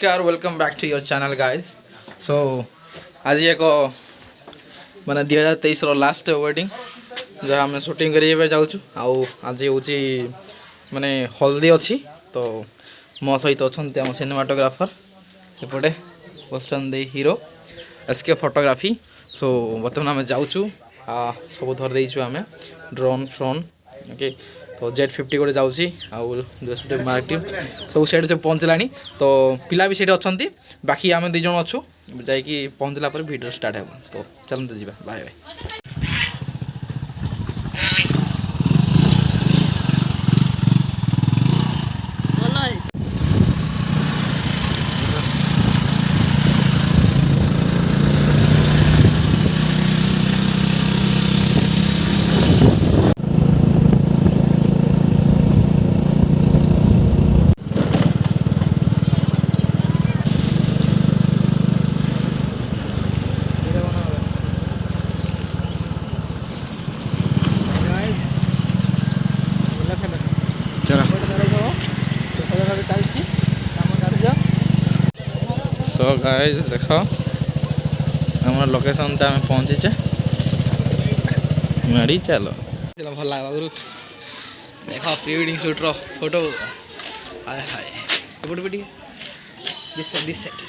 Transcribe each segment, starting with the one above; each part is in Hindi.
नमस्कार welcome back to your channel guys so आज एक माने 2023 लास्ट वेडिंग जहाँ आम शूटिंग करेंगे जाऊँ आज हूँ माने हल्दी अच्छी तो मो सहित अच्छा आम सिनेमाटोग्राफर एपटे बसन हीरो एसके फोटोग्राफी सो बर्तमान आम जाऊँ सब धर देचु आम ड्रोन फ्रोन ओके तो जेट 50 गोटे जाऊँगी आउ मार्क टीम सब सेठ जो पहुँचला तो पिला भी सेठी अच्छा बाकी आम दुज अच्छु जा पहुँचला वीडियो स्टार्ट हो तो चलते जी बाय बाय। सो गाइस देख आम लोकेशन टा पहुँचे माड़ी चलो भल लगे देख प्री वेडिंग शूट रो फोटो हाय हाय एपटे भी दिस साइड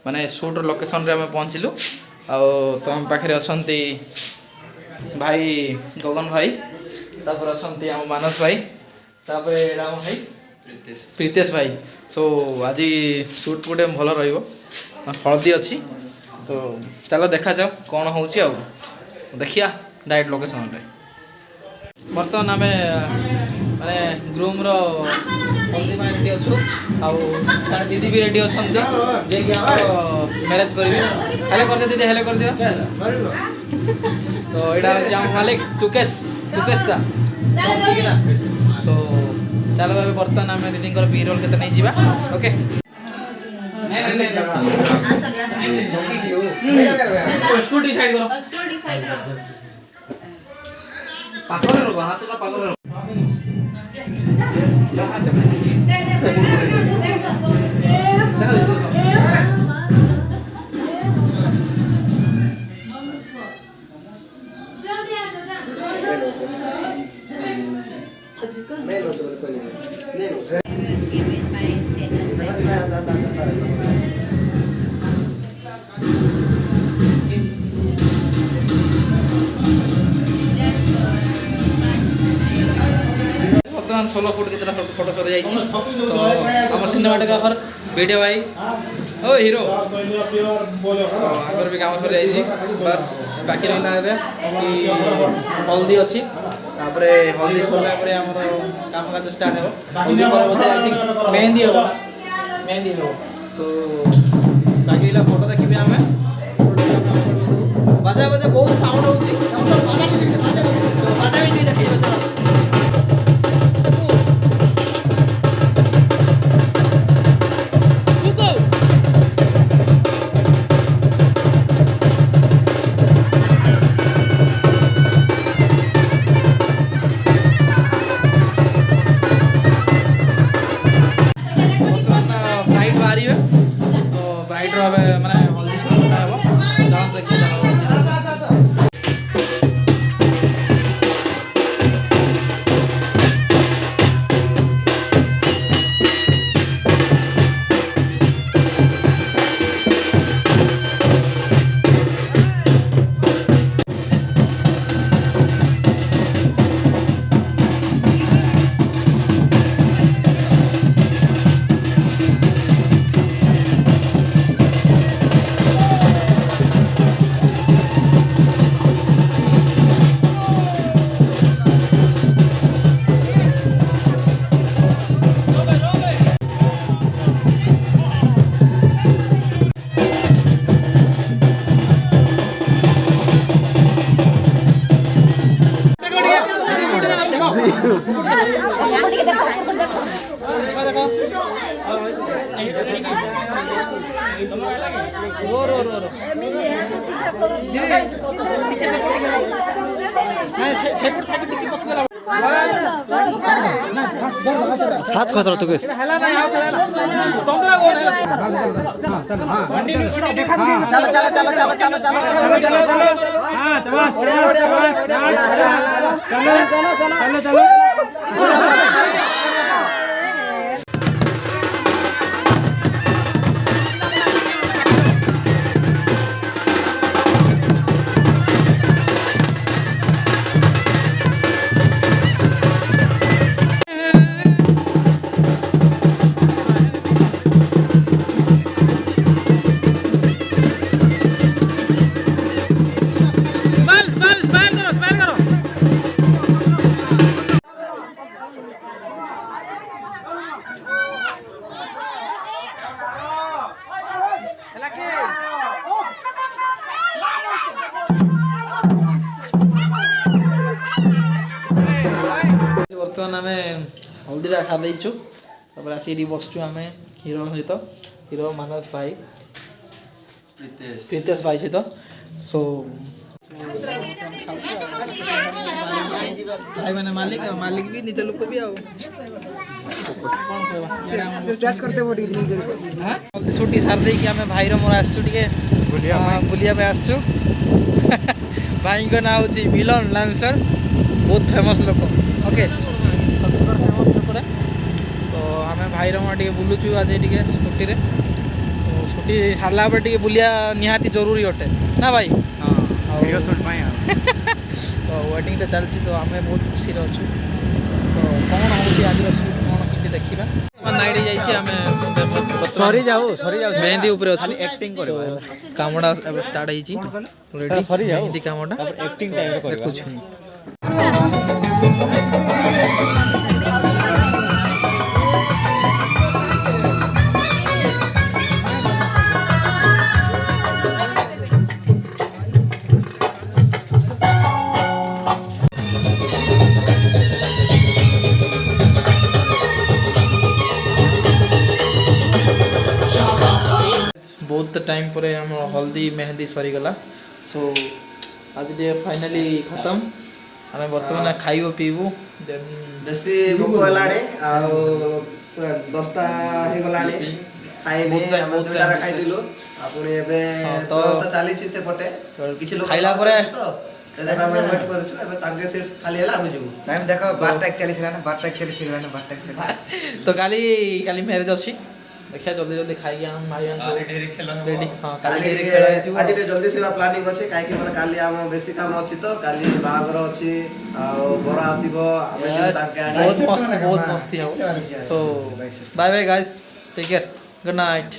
माने शूट लोकेशन रे पहुँचलु आम पाखे अच्छा भाई गगन भाई तापर अच्छा मानस भाई तापर राम भाई प्रीतेश भाई सो आज शूट पुटे भल रल्दी अच्छी तो चलो देखा जाओ कौन हो देखिया डायरेक्ट लोकेशन रे बर्तमान आम माने ग्रूम रो हल्दी रेडी अच्छु आउ दीदी भी रेडी अच्छा जे कि मैरेज करेंगे हेले कर दे दीदी हेले कर दियो तो यहाँ मालिक टुकेश दा तो चलो भाई बर्तमान आम दीदी बी रोल के नहीं जावा ओके स्कूटी साइड करो पाखर रो हाथ ना पाखर रो बर्तमान 16 फुट कितना फोटो सर जाइए तो आम सिनेमाटोग्राफर वीडियो भाई ओ हीरो तो आगर भी काम सर जाइए बस बाकी रहा कि हल्दी अच्छी तापर हल्दी सरला काम काज स्टार्ट हो हल्दी पर बोधे आई थिंक मेहंदी हो मेहंदी हो तो बाकी फोटो देखिए आम बाजा बाजा बहुत साउंड हो बाजा भी देखिए माने हल्दी सुटा हे जान देखिए रो हाथ खसरा तू किस बर्तमान आम हल्दीरा सारिदेचु आसी बसचु आम हिरो सहित हिरो मानस भाई प्रीतेश भाई सहित सो भाई मैंने मालिक मालिक भी निज लोक भी छुट्टी सार दे कि आम भाई मोर आसचु बुलिया आसचु भाई ना हूँ मिलन लांसर बहुत फेमस लोक ओके फेमस लोक तो आम भाई मोर टे बुलुचु आज टे छुट्टी तो छुट्टी सारा टे बुलिया निहाती जरूरी अटे ना भाई तो वेटिंग तो चलती तो आम बहुत खुशी अच्छु तो कौन हो आज कौन कि देखा नाइट जाइए मेहंदी ऊपर अच्छु कामटा स्टार्ट होती मेहंदी कामटा देखु बहुत टाइम पर हम हल्दी मेहंदी सरीगला सो आज फाइनाली खत्म आम बर्तमान खाइबू पीबू बेसी भोक हेलाणी आ 10टा हे गलाणी खाइबे बहुत टाइम खाइदिलु आपण एबे तो चली छी से पटे किछि लोग खाइला परे तो तेजा हम वेट करछु एबे तागे सीट खाली हेला हम जेबू टाइम देखो 12:41 हेला ना 12:41 हेला ना 12:41 तो काली मैरिज अछि देखिया जल्दी जल्दी खाई हम भाई रेडी हां काली डेरी खेला हेतु आज के जल्दी सेवा प्लानिंग अछि काई कि माने काली हम बेसी काम अछि तो काली बागर अछि आ बरा आसीबो आबे ताके बहुत मस्ती हो so bye bye guys take care good night